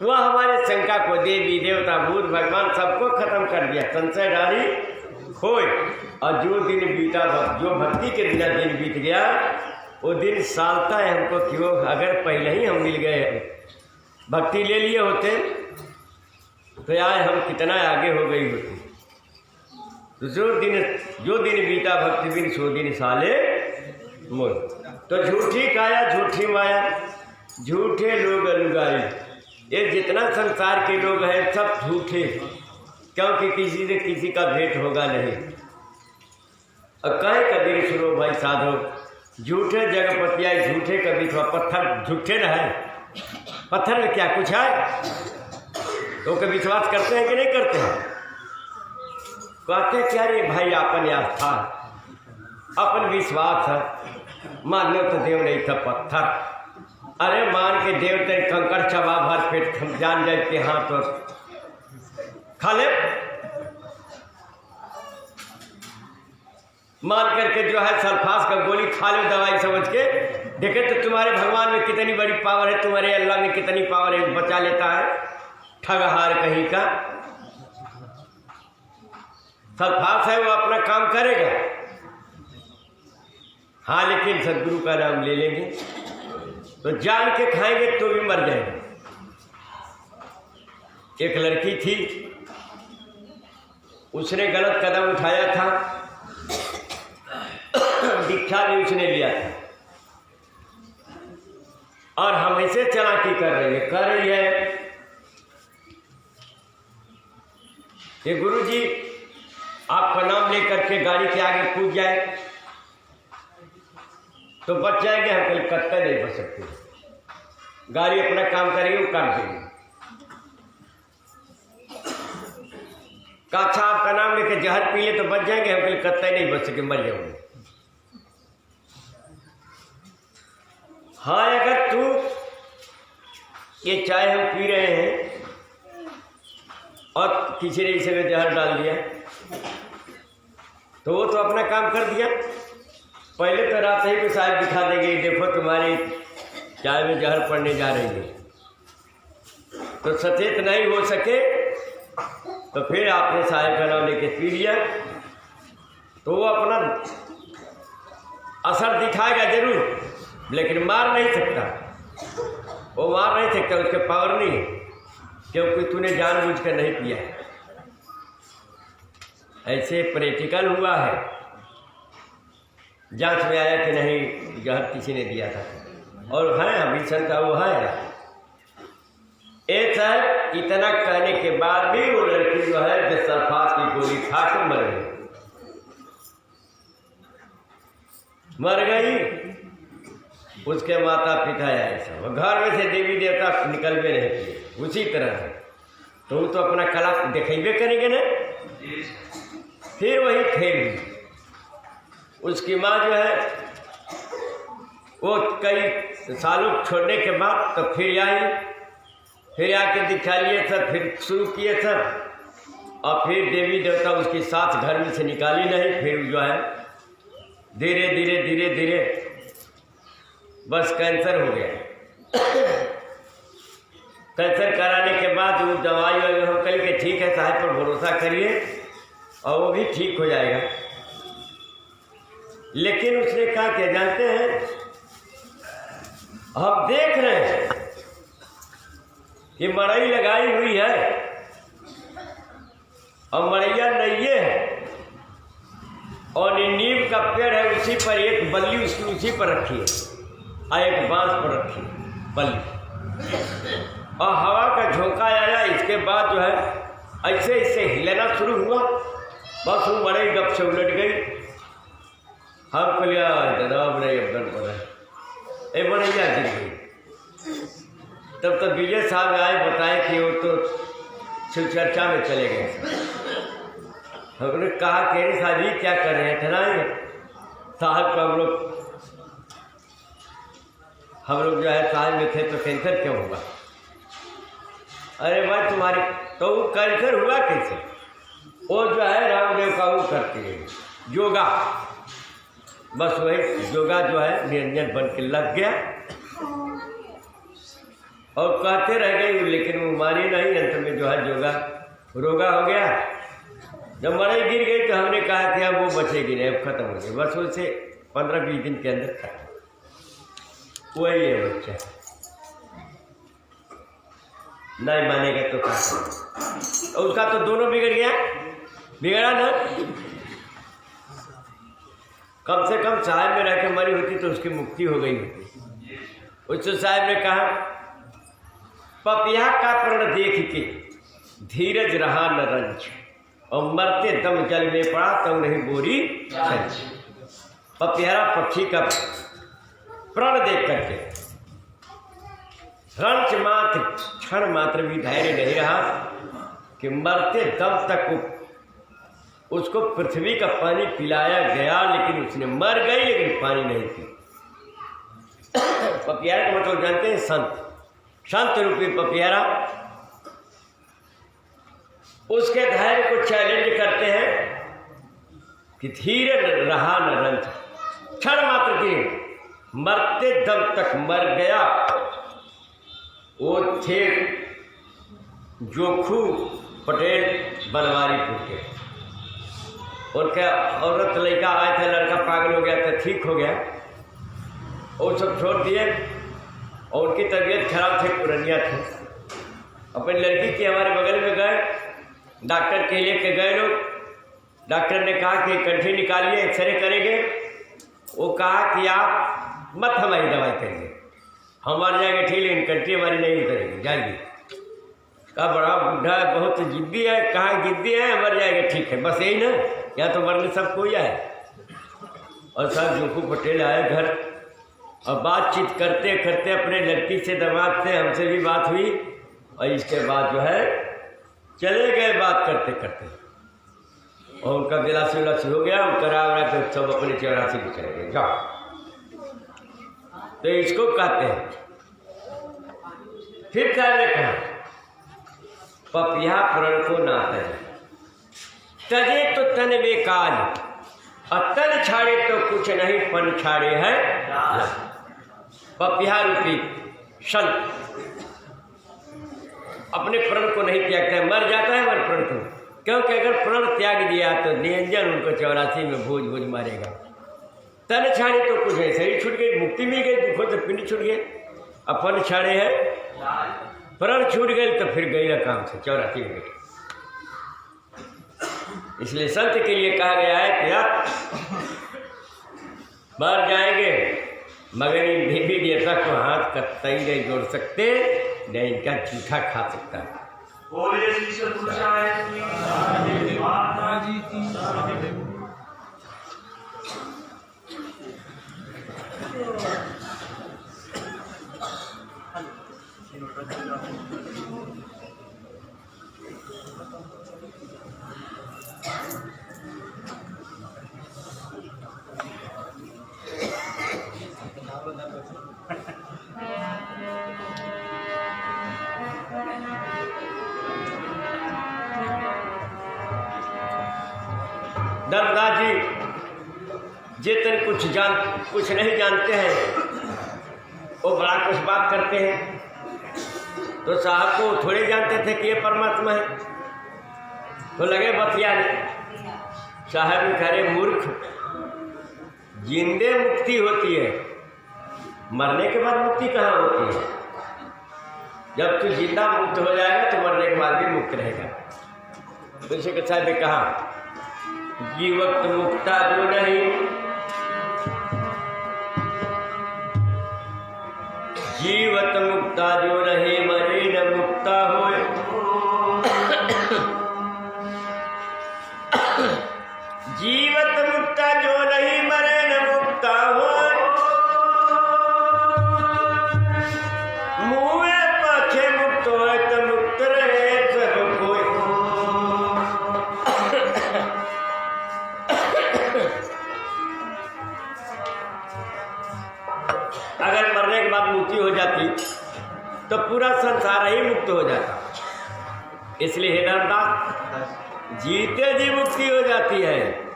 वह हमारे शंका को देवी देवता भूत भगवान सबको खत्म कर दिया, संशय डाली खोए। और जो दिन बीता, जो भक्ति के बिना दिन बीत गया वो दिन सालता है हमको। क्यों? अगर पहले ही हम मिल गए, भक्ति ले लिए होते तो आज हम कितना आगे हो गई होती। तो जो दिन बीता भक्ति बिन सो दिन साले मोर। तो झूठी काया झूठी माया झूठे लोग अनुगाई, ये जितना संसार के लोग हैं सब झूठे, क्योंकि किसी से किसी का भेंट होगा नहीं। और कहे कबीर सुनो भाई साधो, झूठे जगपतिया झूठे कभी थोड़ा पत्थर झूठे न है, पत्थर में क्या कुछ है? तो कभी विश्वास करते हैं कि नहीं करते हैं? कहते क्या रे भाई, अपन आस्था अपन विश्वास है, मान लो तो देव नहीं था पत्थर। अरे मान के देव तेरे कंकड़ चबा भर पेट हम जान जाए कि हाँ तो खा ले। मान करके जो है सल्फास का गोली खा लो दवाई समझ के, देखे तो तुम्हारे भगवान में कितनी बड़ी पावर है, तुम्हारे अल्लाह में कितनी पावर है, बचा लेता है ठगहार कहीं का। सल्फास है वो अपना काम करेगा, हाँ लेकिन सदगुरु का नाम ले लेंगे तो जान के खाएंगे तो भी मर जाएंगे। एक लड़की थी, उसने गलत कदम उठाया था, दीक्षा भी उसने लिया था और हमेशा चालाकी कर रही है कि गुरुजी आपका नाम लेकर के गाड़ी के आगे कूद जाए तो बच जाएंगे, हम कलकत्ता नहीं बच सकते। गाड़ी अपना काम करेगी, वो काट देगी। अच्छा आपका नाम लेके जहर पी ले तो बच जाएंगे, हम कलकत्ता नहीं बच सके, मर जाओगे। हाँ अगर तू ये चाय हम पी रहे हैं और किसी ने इसे में जहर डाल दिया तो वो तो अपना काम कर दिया। पहले तो रात ही को साहब दिखा देंगे, देखो तुम्हारी चाय में जहर पड़ने जा रही है, तो सचेत नहीं हो सके तो फिर आपने साहब का नाम लेके पी लिया तो वो अपना असर दिखाएगा जरूर, लेकिन मार नहीं सकता, वो मार नहीं सकता, उसके पावर नहीं है, क्योंकि तूने जानबूझ कर नहीं किया। ऐसे प्रैक्टिकल हुआ है, जांच में आया कि नहीं जहर किसी ने दिया था, और है अभी का वो है। एक है इतना कहने के बाद भी वो लड़की जो है जो सल्फास की गोली खा के मर गई। उसके माता पिता ऐसा घर में से देवी देवता निकल भी नहीं किए उसी तरह है, तो वो तो अपना कला दिखेबे करेंगे ना। फिर वही खेल, उसकी माँ जो है वो कई सालों छोड़ने के बाद तो फिर आई, फिर आके दिखा लिए सब, फिर शुरू किए सब, और फिर देवी देवता उसकी सास घर में से निकाली नहीं। फिर जो है धीरे धीरे धीरे धीरे बस कैंसर हो गया। कैंसर कराने के बाद वो दवाई हम कही कि ठीक है साहब पर भरोसा करिए और वो भी ठीक हो जाएगा। लेकिन उसने कहा क्या जानते हैं, हम देख रहे हैं कि मड़ई लगाई हुई है और मड़ैया नइये है और नीम का पेड़ है, उसी पर एक बल्ली उसकी उसी पर रखी है और एक बांस पर रखी है बल्ली, और हवा का झोंका आया। इसके बाद जो है ऐसे ऐसे हिलना शुरू हुआ, बस वो मड़ई गप से उलट गई। हमको लिया जनाब नहीं अब्दल पड़ा ए मड़ैया गिर गई। तब तो विजय साहब आए बताए कि वो तो शिव चर्चा में चले गए। हमने कहा कि साहब जी क्या कर रहे थे ना, साहब को हम लोग जो है साहब में थे तो कैंसर क्यों हुआ? अरे भाई तुम्हारे तो वो कैंसर हुआ कैसे? वो जो है रामदेव का वो करती है योगा, बस वही योगा जो है निरंजन बन के लग गया और कहते रह गई, लेकिन वो मानी नहीं। अंत में जो है जोगा रोगा हो गया। जब मरई गिर गई तो हमने कहा कि अब वो बचेगी नहीं, अब खत्म हो गई। बस उसे 15-20 दिन के अंदर खत्म। वही है बच्चा, नहीं मानेगा तो क्या। और उसका तो दोनों बिगड़ गया, बिगड़ा ना। कम से कम साहब में रह के मरी होती तो उसकी मुक्ति हो गई होती। उस साहब ने कहा, पपिया का प्रण देख के धीरज रहा न रंज, और मरते दम जल में पड़ा तब नहीं बोरी छंच। पपिहरा पक्षी का प्रण देख करके रंच मात्र क्षण मात्र भी धैर्य नहीं रहा कि मरते दम तक उसको पृथ्वी का पानी पिलाया गया, लेकिन उसने मर गई लेकिन पानी नहीं पी। पपियारा का मतलब जानते हैं? संत, संत रूपी पपियारा उसके धैर्य को चैलेंज करते हैं कि धीरे रहा न रंज, क्षण मात्र की मरते दम तक मर गया। वो थे जोखू पटेल बनवारीपुर के। उनका औरत लड़का आया था, लड़का पागल हो गया था, ठीक हो गया, और सब छोड़ दिए। और उनकी तबीयत खराब थी, पुरनिया थी। अपनी लड़की के हमारे बगल में गए, डॉक्टर के लेके गए लोग। डॉक्टर ने कहा कि कंठी निकालिए, एक्सरे करेंगे। वो कहा कि आप मत हमारी दवाई करिए, हम मर जाएंगे ठीक, लेकिन कंठी हमारी नहीं उतरेगी, जाइए। कहा बड़ा बूढ़ा है, बहुत जिद्दी है। कहा जिद्दी है, मर जाएंगे ठीक है, बस यही ना, या तो मरने सब कोई आए। और साहब जोखू पटेल आए घर, और बातचीत करते करते अपने लड़की से, दामाद से, हमसे भी बात हुई। और इसके बाद जो है चले गए बात करते करते, और उनका बिलासी उलासी हो गया, करा वरा तो सब अपने 84 में चले गए। जाओ, तो इसको कहते हैं। फिर क्या ने कहा, पपिया प्रण को ना तजे तो तन बेकाज, और तन छाड़े तो कुछ नहीं, पन छाड़े है। पपिया रूपी संत अपने प्रण को नहीं त्यागता है, मर जाता है मर प्रण को, क्योंकि अगर प्रण त्याग दिया तो निरंजन उनको 84 में भोज भोज मारेगा। तन छाड़े तो कुछ है, शरीर छूट गई, मुक्ति मिल गई, दुखों तो पिंड छूट गए। अपन छाड़े है, प्रण छूट गए तो फिर गई काम से 84 में गई। इसलिए संत के लिए कहा गया है कि आप मर जाएंगे मगर इन देवी देवता को हाथ कतई नहीं जोड़ सकते, नहीं इनका जूठा खा सकता है। धर्मदास जी जितने कुछ नहीं जानते हैं वो बड़ा कुछ बात करते हैं, तो साहब को थोड़े जानते थे कि ये परमात्मा है, तो लगे बतियाने। साहब ने कहे मूर्ख, जिंदे मुक्ति होती है, मरने के बाद मुक्ति कहाँ होती है? जब तू जिंदा मुक्त हो जाएगा तो मरने के बाद भी मुक्त रहेगा। तो इसे के साहब ने कहा, जीवत मुक्ता जो नहीं, जीवत मुक्ता जो नहीं, मरे न मुक्ता होए। जीवत मुक्ता जो नहीं, मरे न मुक्ता होए। मुँह पाछे मुक्त होए तो मुक्त रहे सब कोई। अगर मरने के बाद मुक्ति हो जाती तो पूरा संसार ही मुक्त हो जाता। इसलिए हे धर्मदास, जीते जी मुक्ति हो जाती है।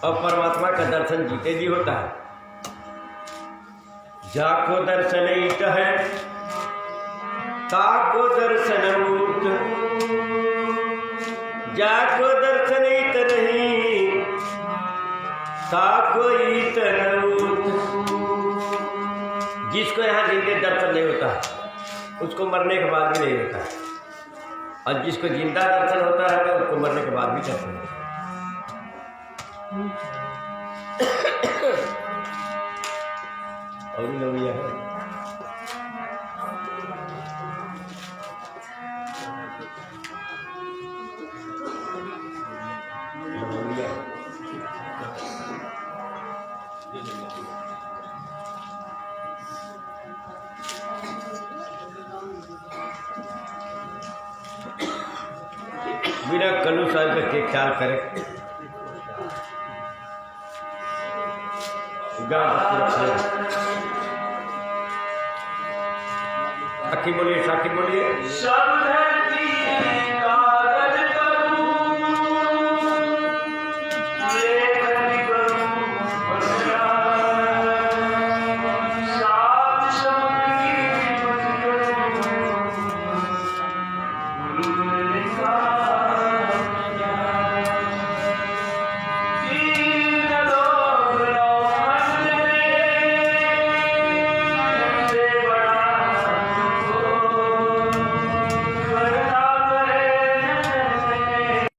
और परमात्मा का दर्शन जीते जी होता है। जाको दर्शन ईट है ताको दर्शन मूत, जाको दर्शन ईट नहीं ताको ईट नूत। जिसको यहाँ जिंदे दर्शन नहीं होता उसको मरने के बाद भी नहीं होता, और जिसको जिंदा दर्शन होता है उसको मरने के बाद भी दर्शन होता है। और लौड़िया है बिना कल्लू साहब के ख्याल करे साखी बोलिए, साखी बोलिए। सब धरती